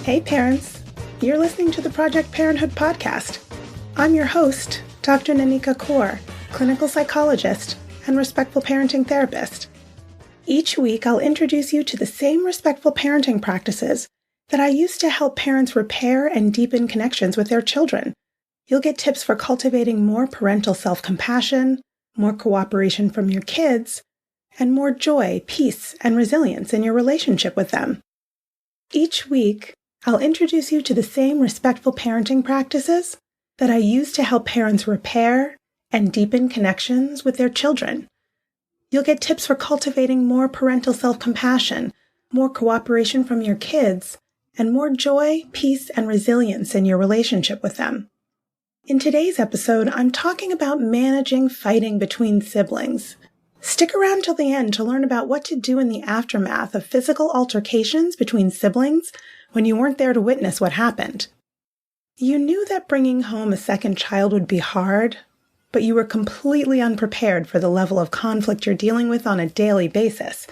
Hey parents, you're listening to the Project Parenthood podcast. I'm your host, Dr. Nanika Coor, clinical psychologist and respectful parenting therapist. Each week, I'll introduce you to the same respectful parenting practices that I use to help parents repair and deepen connections with their children. You'll get tips for cultivating more parental self-compassion, more cooperation from your kids, and more joy, peace, and resilience in your relationship with them. Each week, I'll introduce you to the same respectful parenting practices that I use to help parents repair and deepen connections with their children. You'll get tips for cultivating more parental self-compassion, more cooperation from your kids, and more joy, peace, and resilience in your relationship with them. In today's episode, I'm talking about managing fighting between siblings. Stick around till the end to learn about what to do in the aftermath of physical altercations between siblings when you weren't there to witness what happened. You knew that bringing home a second child would be hard, but you were completely unprepared for the level of conflict you're dealing with on a daily basis.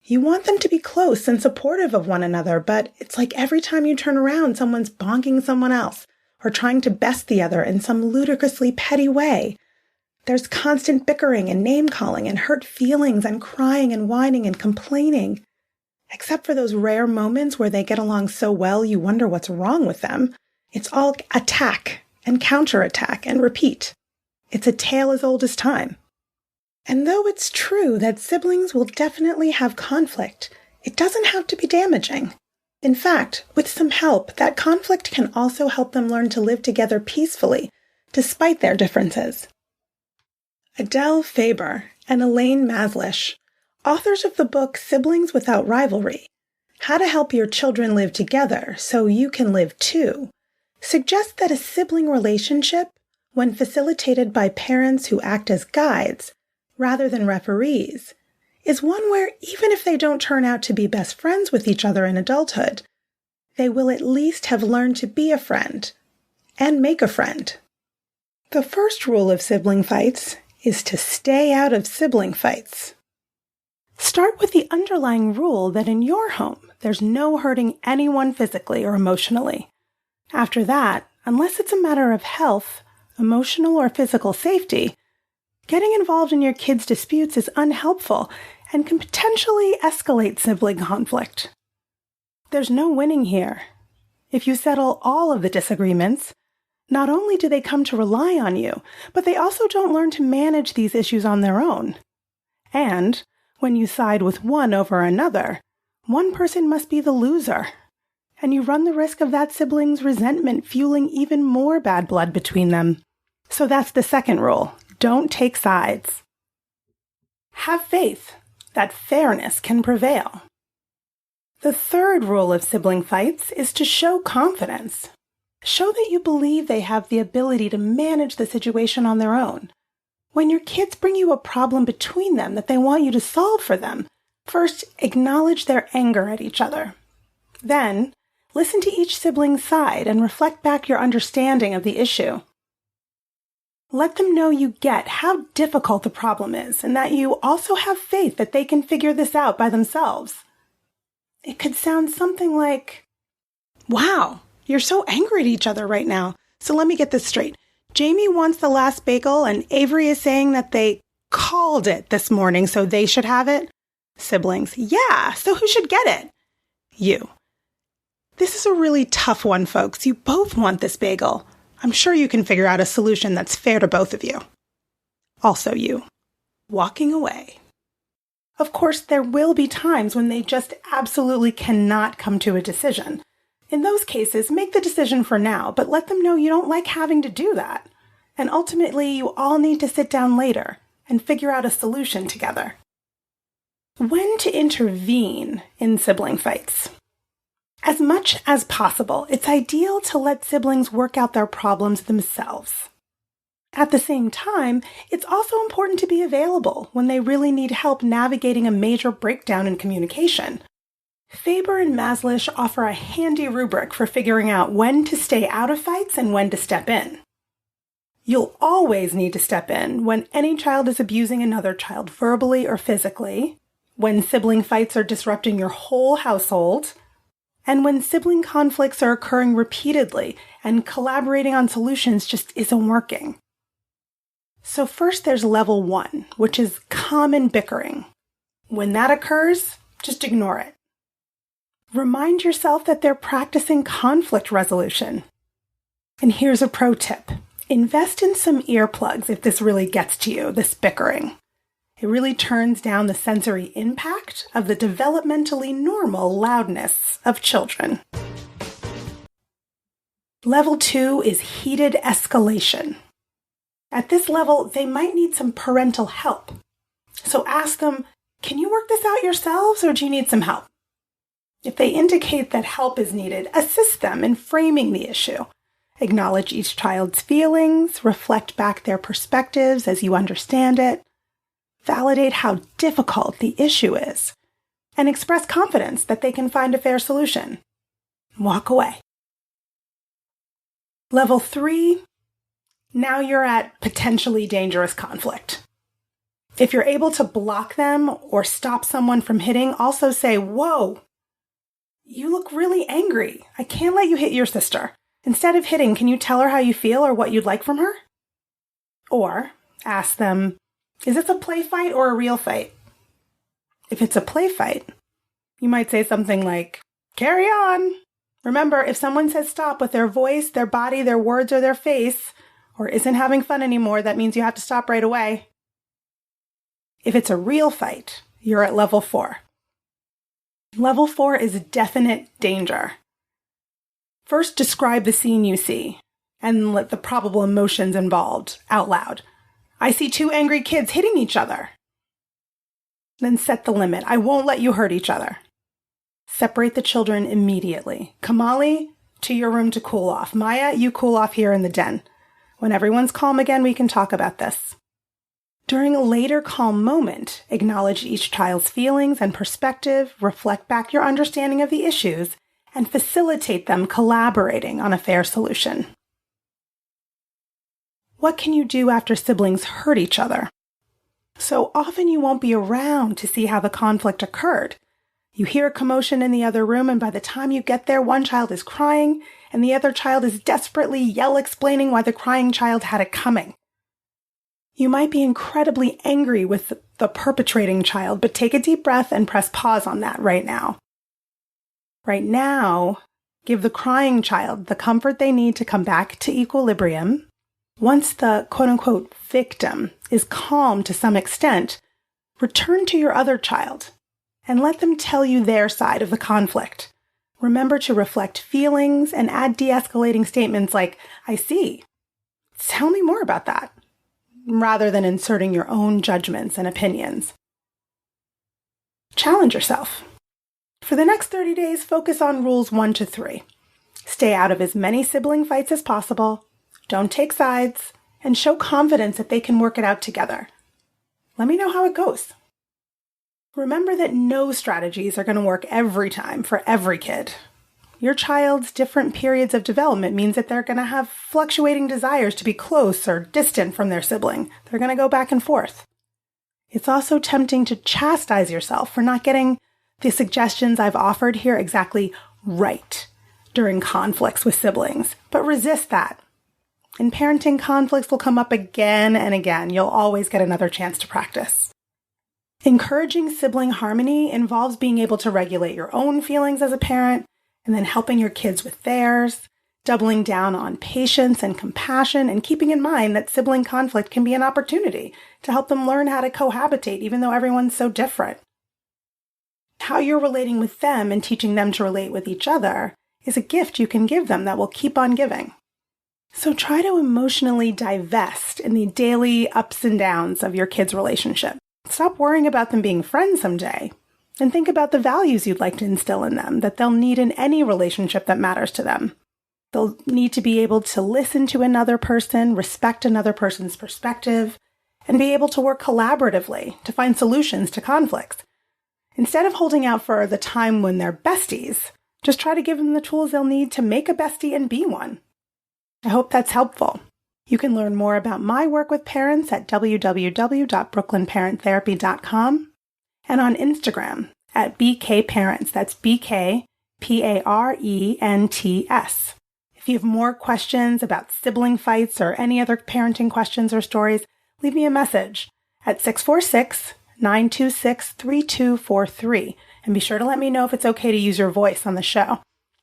You want them to be close and supportive of one another, but it's like every time you turn around, someone's bonking someone else or trying to best the other in some ludicrously petty way. There's constant bickering and name-calling and hurt feelings and crying and whining and complaining. Except for those rare moments where they get along so well you wonder what's wrong with them, it's all attack and counterattack and repeat. It's a tale as old as time. And though it's true that siblings will definitely have conflict, it doesn't have to be damaging. In fact, with some help, that conflict can also help them learn to live together peacefully, despite their differences. Adele Faber and Elaine Maslish, authors of the book Siblings Without Rivalry, How to Help Your Children Live Together So You Can Live Too, suggest that a sibling relationship, when facilitated by parents who act as guides rather than referees, is one where even if they don't turn out to be best friends with each other in adulthood, they will at least have learned to be a friend and make a friend. The first rule of sibling fights is to stay out of sibling fights. Start with the underlying rule that in your home, there's no hurting anyone physically or emotionally. After that, unless it's a matter of health, emotional or physical safety, getting involved in your kids' disputes is unhelpful and can potentially escalate sibling conflict. There's no winning here. If you settle all of the disagreements, not only do they come to rely on you, but they also don't learn to manage these issues on their own. And when you side with one over another, one person must be the loser. And you run the risk of that sibling's resentment fueling even more bad blood between them. So that's the second rule. Don't take sides. Have faith that fairness can prevail. The third rule of sibling fights is to show confidence. Show that you believe they have the ability to manage the situation on their own. When your kids bring you a problem between them that they want you to solve for them, first acknowledge their anger at each other. Then, listen to each sibling's side and reflect back your understanding of the issue. Let them know you get how difficult the problem is and that you also have faith that they can figure this out by themselves. It could sound something like, "Wow, you're so angry at each other right now. So let me get this straight. Jamie wants the last bagel and Avery is saying that they called it this morning, so they should have it." Siblings, "Yeah, so who should get it?" You. "This is a really tough one, folks. You both want this bagel. I'm sure you can figure out a solution that's fair to both of you." Also you. Walking away. Of course, there will be times when they just absolutely cannot come to a decision. In those cases, make the decision for now, but let them know you don't like having to do that. And ultimately, you all need to sit down later and figure out a solution together. When to intervene in sibling fights. As much as possible, it's ideal to let siblings work out their problems themselves. At the same time, it's also important to be available when they really need help navigating a major breakdown in communication. Faber and Maslish offer a handy rubric for figuring out when to stay out of fights and when to step in. You'll always need to step in when any child is abusing another child verbally or physically, when sibling fights are disrupting your whole household, and when sibling conflicts are occurring repeatedly and collaborating on solutions just isn't working. So first there's level 1, which is common bickering. When that occurs, just ignore it. Remind yourself that they're practicing conflict resolution. And here's a pro tip. Invest in some earplugs if this really gets to you, this bickering. It really turns down the sensory impact of the developmentally normal loudness of children. Level 2 is heated escalation. At this level, they might need some parental help. So ask them, can you work this out yourselves or do you need some help? If they indicate that help is needed, assist them in framing the issue. Acknowledge each child's feelings, reflect back their perspectives as you understand it. Validate how difficult the issue is, and express confidence that they can find a fair solution. Walk away. Level 3, now you're at potentially dangerous conflict. If you're able to block them or stop someone from hitting, also say, "Whoa, you look really angry. I can't let you hit your sister. Instead of hitting, can you tell her how you feel or what you'd like from her?" Or ask them, "Is this a play fight or a real fight?" If it's a play fight, you might say something like, "Carry on." Remember, if someone says stop with their voice, their body, their words, or their face, or isn't having fun anymore, that means you have to stop right away. If it's a real fight, you're at level 4. Level 4 is definite danger. First, describe the scene you see and let the probable emotions involved out loud. "I see 2 angry kids hitting each other." Then set the limit. "I won't let you hurt each other." Separate the children immediately. Kamali, to your room to cool off. Maya, you cool off here in the den. When everyone's calm again, we can talk about this. During a later calm moment, acknowledge each child's feelings and perspective, reflect back your understanding of the issues, and facilitate them collaborating on a fair solution. What can you do after siblings hurt each other? So often you won't be around to see how the conflict occurred. You hear a commotion in the other room, and by the time you get there, one child is crying, and the other child is desperately explaining why the crying child had it coming. You might be incredibly angry with the perpetrating child, but take a deep breath and press pause on that right now. Right now, give the crying child the comfort they need to come back to equilibrium. Once the quote-unquote victim is calm to some extent, return to your other child and let them tell you their side of the conflict. Remember to reflect feelings and add de-escalating statements like, "I see. Tell me more about that," rather than inserting your own judgments and opinions. Challenge yourself. For the next 30 days, focus on rules 1 to 3. Stay out of as many sibling fights as possible, don't take sides, and show confidence that they can work it out together. Let me know how it goes. Remember that no strategies are going to work every time for every kid. Your child's different periods of development means that they're going to have fluctuating desires to be close or distant from their sibling. They're going to go back and forth. It's also tempting to chastise yourself for not getting the suggestions I've offered here exactly right during conflicts with siblings, but resist that. In parenting, conflicts will come up again and again. You'll always get another chance to practice. Encouraging sibling harmony involves being able to regulate your own feelings as a parent and then helping your kids with theirs, doubling down on patience and compassion, and keeping in mind that sibling conflict can be an opportunity to help them learn how to cohabitate even though everyone's so different. How you're relating with them and teaching them to relate with each other is a gift you can give them that will keep on giving. So try to emotionally divest in the daily ups and downs of your kids' relationship. Stop worrying about them being friends someday, and think about the values you'd like to instill in them that they'll need in any relationship that matters to them. They'll need to be able to listen to another person, respect another person's perspective, and be able to work collaboratively to find solutions to conflicts. Instead of holding out for the time when they're besties, just try to give them the tools they'll need to make a bestie and be one. I hope that's helpful. You can learn more about my work with parents at www.brooklynparenttherapy.com and on Instagram at BKParents. That's BK, Parents. If you have more questions about sibling fights or any other parenting questions or stories, leave me a message at 646-926-3243. And be sure to let me know if it's okay to use your voice on the show.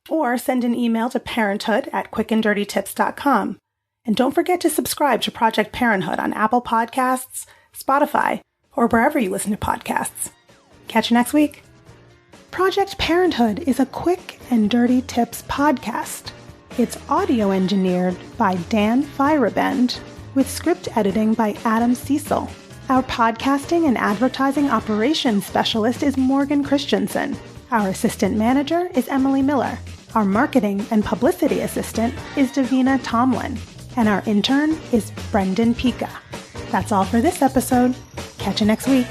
Or send an email to parenthood@quickanddirtytips.com. And don't forget to subscribe to Project Parenthood on Apple Podcasts, Spotify, or wherever you listen to podcasts. Catch you next week. Project Parenthood is a Quick and Dirty Tips podcast. It's audio engineered by Dan Feierabend, with script editing by Adam Cecil. Our podcasting and advertising operations specialist is Morgan Christensen. Our assistant manager is Emily Miller. Our marketing and publicity assistant is Davina Tomlin. And our intern is Brendan Pika. That's all for this episode. Catch you next week.